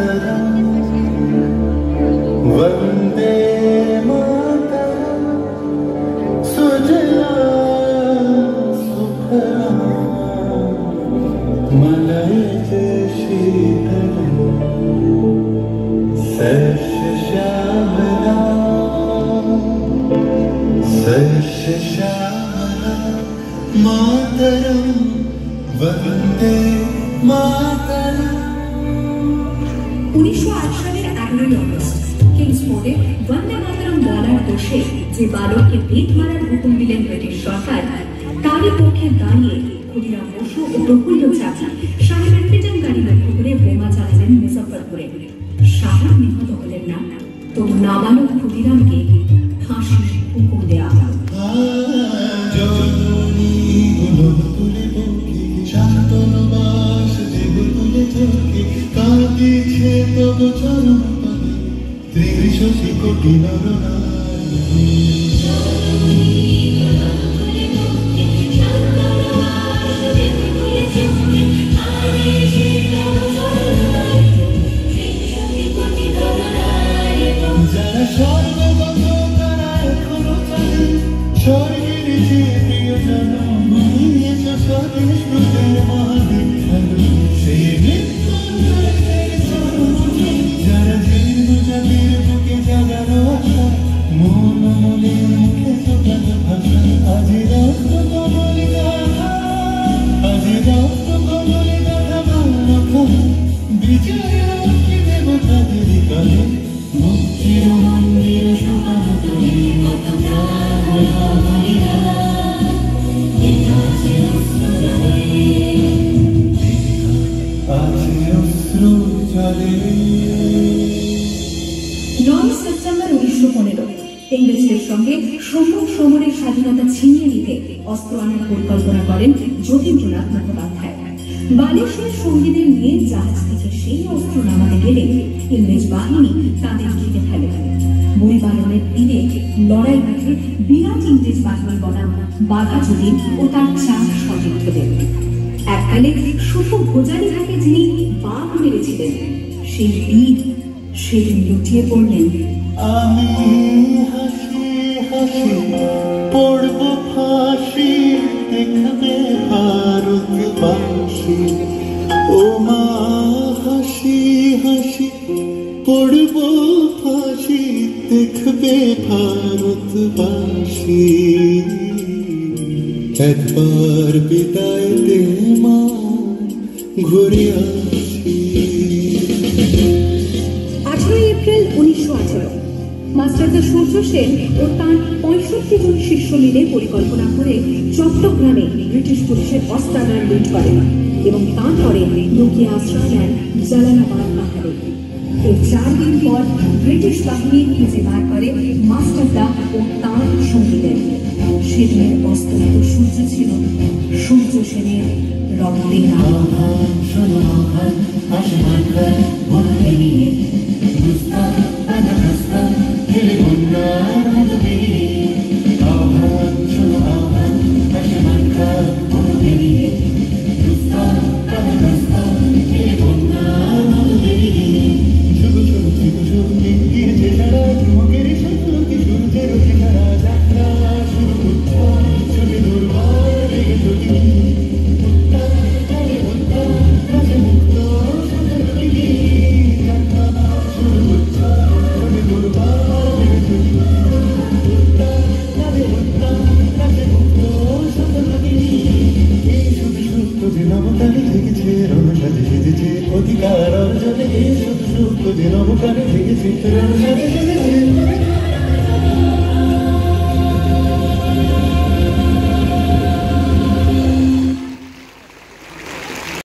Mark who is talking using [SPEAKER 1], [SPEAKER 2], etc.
[SPEAKER 1] मातरम वंदे मातरम सुजला सुफलाम मलयज शीतलम सस्य श्यामलाम मातरम वंदे मातरम।
[SPEAKER 2] 1908 সালের 11ই অগস্ট কিংসফোর্ডে বন্দে মাতরম বলার দোষে যে বালককে বেত মারার হুকুম দিলেন ব্রিটিশ সরকার, তারই পক্ষে দাঁড়িয়ে ক্ষুদিরাম বসু ও প্রফুল্ল চাচা সাহেবের পিটন গাড়ি লক্ষ্য করে বোমা চালালেন মুজফ্ফরপুরে। সাহেব নিহত হলেন না, তবু নাবালক ক্ষুদিরামকে ফাঁসির হুকুম দেওয়া হল। ইংরেজদের সঙ্গে সম্মুখ সমরের স্বাধীনতা ছিনিয়ে নিতে অস্ত্র আনার পরিকল্পনা করেন যতীন্দ্রনাথ মুখোপাধ্যায়। বালেশ্বরের সঙ্গীদের নিয়ে জাহাজ থেকে সেই অস্ত্র নামাতে গেলে ইংরেজ বাহিনী তাদের ঘিরে ফেলে। বইবালনের তীরে লড়াই ঘাটে বিরাট ইংরেজ বাহিনী বনাম বাঘাযতীন ও তার 4 সতীর্থদের। এককালে শুধু ভোজালিঘাটে যিনি বাঘ মেরেছিলেন, সেই বীর সেদিন লুটিয়ে পড়লেন।
[SPEAKER 1] আমি হাসি হাসি পড়ব ফাঁসি, দেখবে ভারতবাসী। ও মা হাসি হাসি পড়ব ফাঁসি, দেখবে ভারতবাসী। একবার বিদায় দে মা, ঘুরে আসি।
[SPEAKER 2] 18 এপ্রিল 1918 মাস্টারদা সূর্য সেন ও তাঁর 65 জন শিষ্য মিলে পরিকল্পনা করে চট্টগ্রামে ব্রিটিশ পুলিশের অস্ত্রাগার লুট করেন এবং তারপরে লুকিয়ে আশ্রয় নেন জালালাবাদ পাহাড়ে। এর 4 দিন পর ব্রিটিশ বাহিনী খুঁজে বার করে মাস্টারদা ও তাঁর সঙ্গীদের। সেদিনের অস্তমিত সূর্য ছিল সূর্য সেনের রক্তে রাঙা।
[SPEAKER 1] অধিকার অর্জনে শুধু শুধু দিন মুখানে থেকে চিত্র